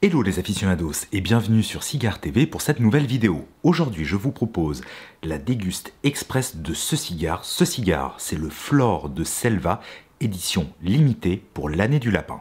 Hello les aficionados et bienvenue sur Cigare TV pour cette nouvelle vidéo. Aujourd'hui je vous propose la déguste express de ce cigare. Ce cigare c'est le Flor de Selva, édition limitée pour l'année du lapin.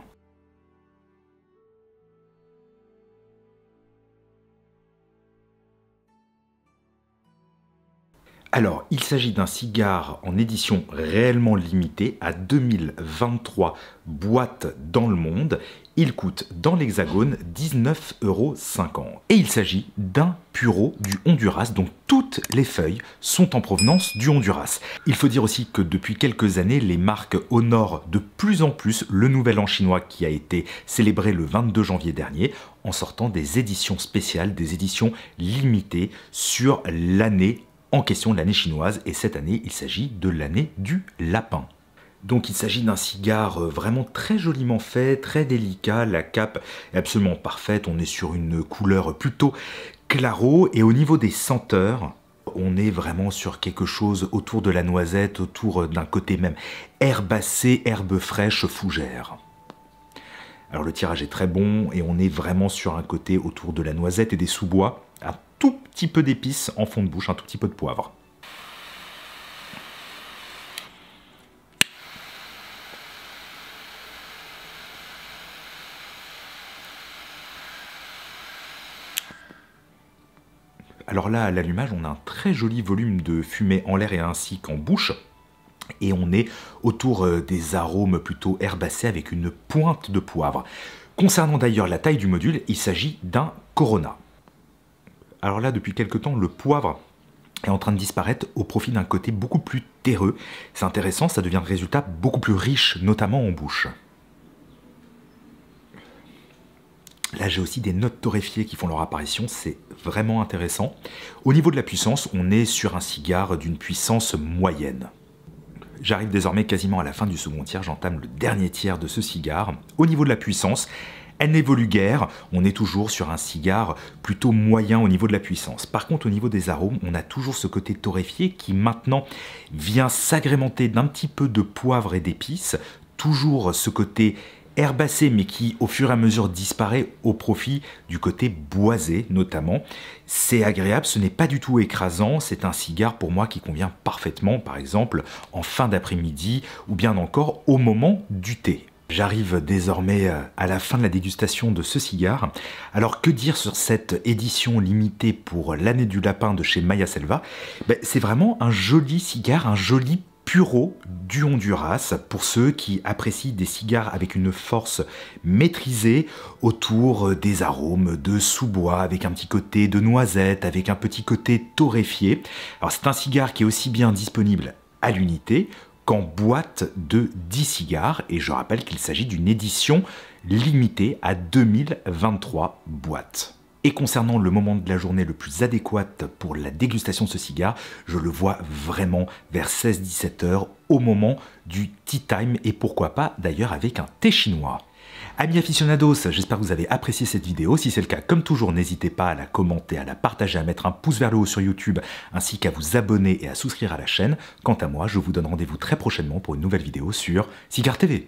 Alors, il s'agit d'un cigare en édition réellement limitée à 2023 boîtes dans le monde. Il coûte dans l'Hexagone 19,50 €. Et il s'agit d'un Puro du Honduras, donc toutes les feuilles sont en provenance du Honduras. Il faut dire aussi que depuis quelques années, les marques honorent de plus en plus le Nouvel An chinois qui a été célébré le 22 janvier dernier en sortant des éditions spéciales, des éditions limitées sur l'année en question, l'année chinoise, et cette année, il s'agit de l'année du lapin. Donc il s'agit d'un cigare vraiment très joliment fait, très délicat, la cape est absolument parfaite, on est sur une couleur plutôt claro, et au niveau des senteurs, on est vraiment sur quelque chose autour de la noisette, autour d'un côté même herbacé, herbe fraîche, fougère. Alors le tirage est très bon, et on est vraiment sur un côté autour de la noisette et des sous-bois, un tout petit peu d'épices en fond de bouche, un tout petit peu de poivre. Alors là, à l'allumage, on a un très joli volume de fumée en l'air et ainsi qu'en bouche. Et on est autour des arômes plutôt herbacés avec une pointe de poivre. Concernant d'ailleurs la taille du module, il s'agit d'un Corona. Alors là, depuis quelque temps, le poivre est en train de disparaître au profit d'un côté beaucoup plus terreux. C'est intéressant, ça devient un résultat beaucoup plus riche, notamment en bouche. Là, j'ai aussi des notes torréfiées qui font leur apparition, c'est vraiment intéressant. Au niveau de la puissance, on est sur un cigare d'une puissance moyenne. J'arrive désormais quasiment à la fin du second tiers, j'entame le dernier tiers de ce cigare. Au niveau de la puissance, elle n'évolue guère, on est toujours sur un cigare plutôt moyen au niveau de la puissance. Par contre, au niveau des arômes, on a toujours ce côté torréfié qui maintenant vient s'agrémenter d'un petit peu de poivre et d'épices, toujours ce côté herbacé mais qui au fur et à mesure disparaît au profit du côté boisé notamment. C'est agréable, ce n'est pas du tout écrasant, c'est un cigare pour moi qui convient parfaitement par exemple en fin d'après-midi ou bien encore au moment du thé. J'arrive désormais à la fin de la dégustation de ce cigare. Alors que dire sur cette édition limitée pour l'année du lapin de chez Maya Selva? C'est vraiment un joli cigare, un joli Puro du Honduras pour ceux qui apprécient des cigares avec une force maîtrisée autour des arômes de sous-bois avec un petit côté de noisette, avec un petit côté torréfié. Alors c'est un cigare qui est aussi bien disponible à l'unité qu'en boîte de 10 cigares et je rappelle qu'il s'agit d'une édition limitée à 2023 boîtes. Et concernant le moment de la journée le plus adéquat pour la dégustation de ce cigare, je le vois vraiment vers 16-17 heures au moment du tea time et pourquoi pas d'ailleurs avec un thé chinois. Amis aficionados, j'espère que vous avez apprécié cette vidéo. Si c'est le cas, comme toujours, n'hésitez pas à la commenter, à la partager, à mettre un pouce vers le haut sur YouTube, ainsi qu'à vous abonner et à souscrire à la chaîne. Quant à moi, je vous donne rendez-vous très prochainement pour une nouvelle vidéo sur Cigare TV.